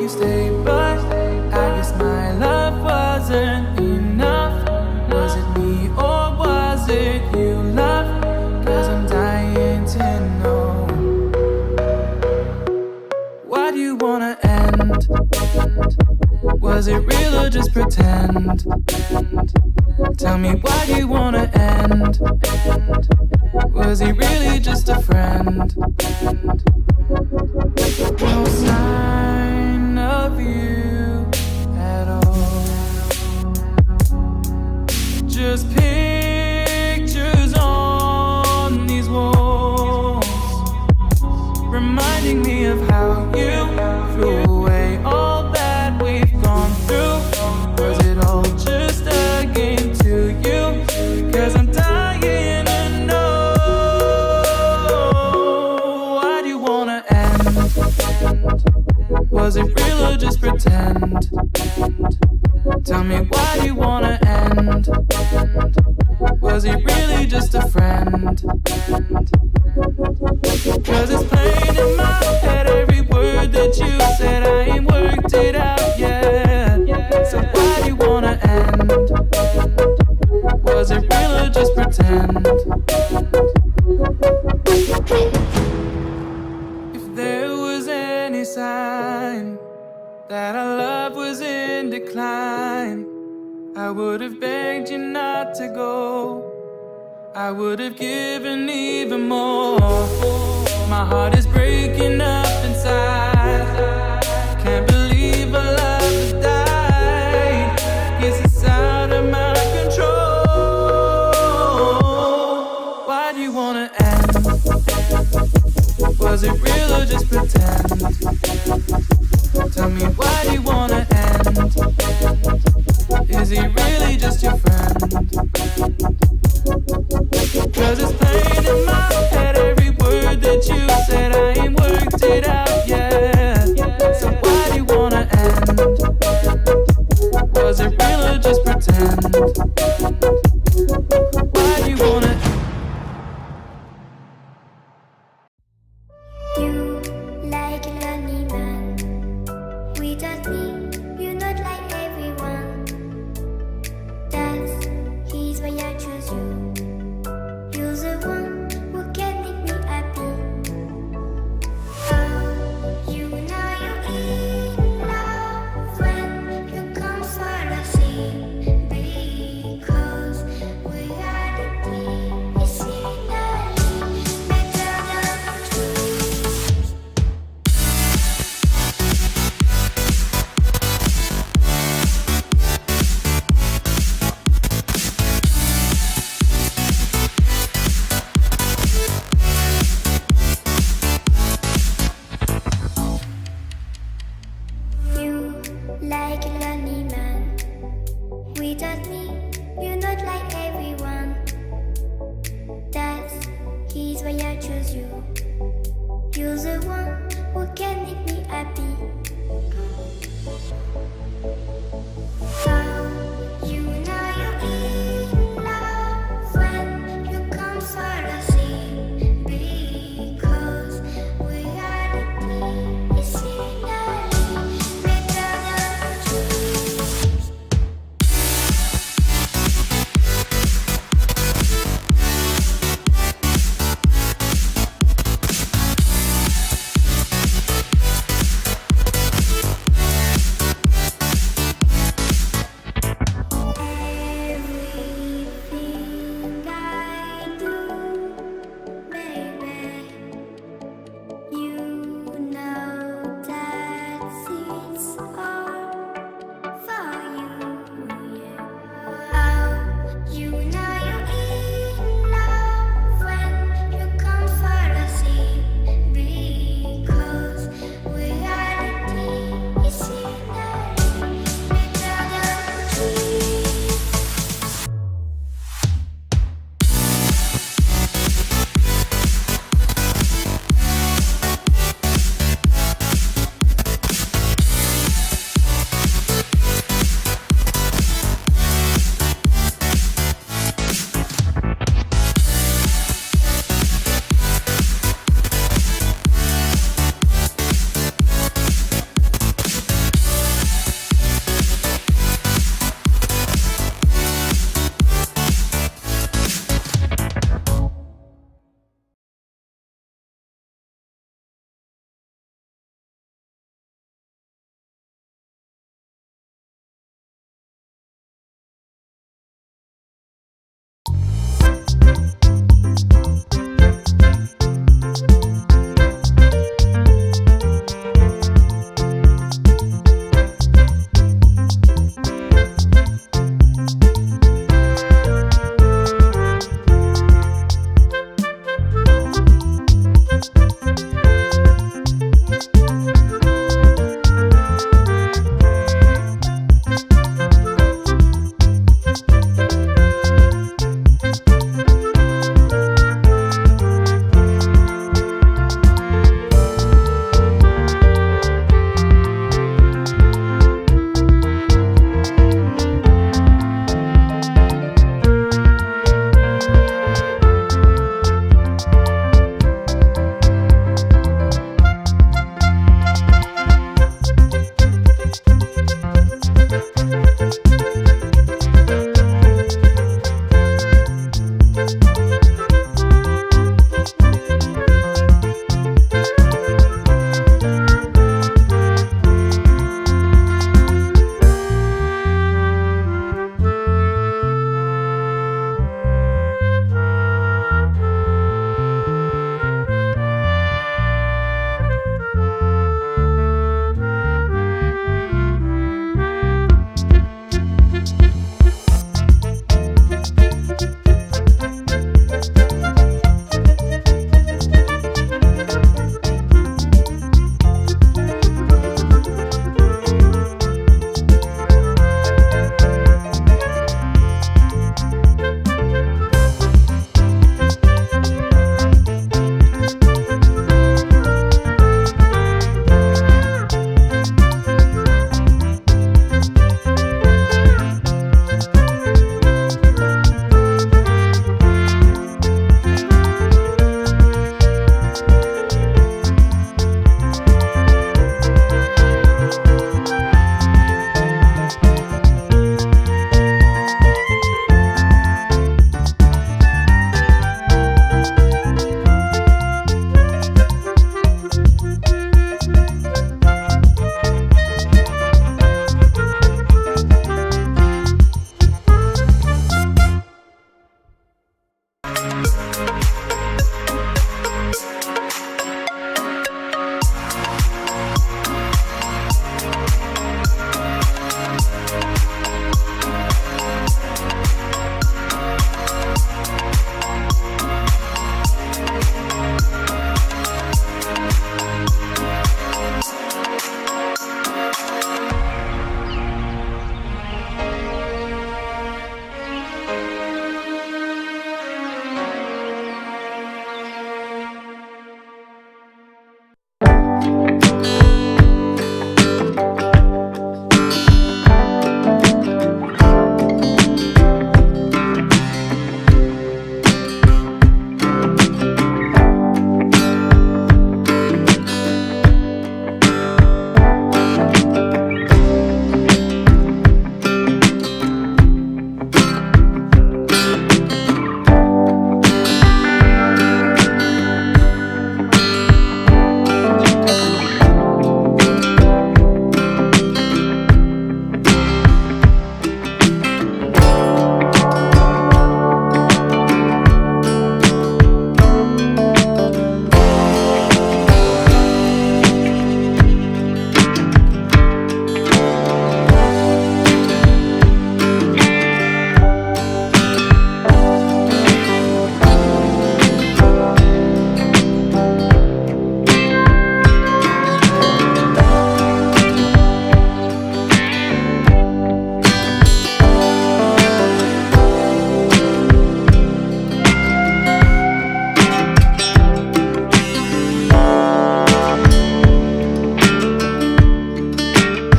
you stay, but I guess my love wasn't enough. Was it me or was it you, love? 'Cause I'm dying to know. Why do you wanna end? Was it real or just pretend? Tell me, why do you wanna end? Was he really just a friend? No sign of you at all. Just pictures on these walls, reminding me of how you threw away all that we've gone through. Was it all just a game to you? 'Cause I'm dying to know. Why do you wanna end? Was it real or just pretend? Tell me, why do you wanna end? Was he really just a friend? 'Cause it's plain in my head, every word that you said, I ain't worked it out yet. So why do you wanna end? Was it real or just pretend? If there was any sign that our love was in decline, I would have begged you not to go. I would have given even more. My heart is breaking up inside. Can't believe our love has died. Guess it's out of my control. Why do you wanna end? Was it real or just pretend? Tell me, why do you wanna end? Is he really just your friend? 'Cause it's plain in my head, every word that you said, I ain't worked it out yet. So why do you wanna end? Was it real or just pretend? Why do you wanna end? You like a lonely man. Without me, you're not like everyone. That's his why I choose you. You're the one who can make me happy. Oh, you know you're in love when you come for the sea. Because we are the team. It's finally better than truth. You like a lonely man. Without me, you're not like everyone. That's his why I choose you. You're the one who can make me happy.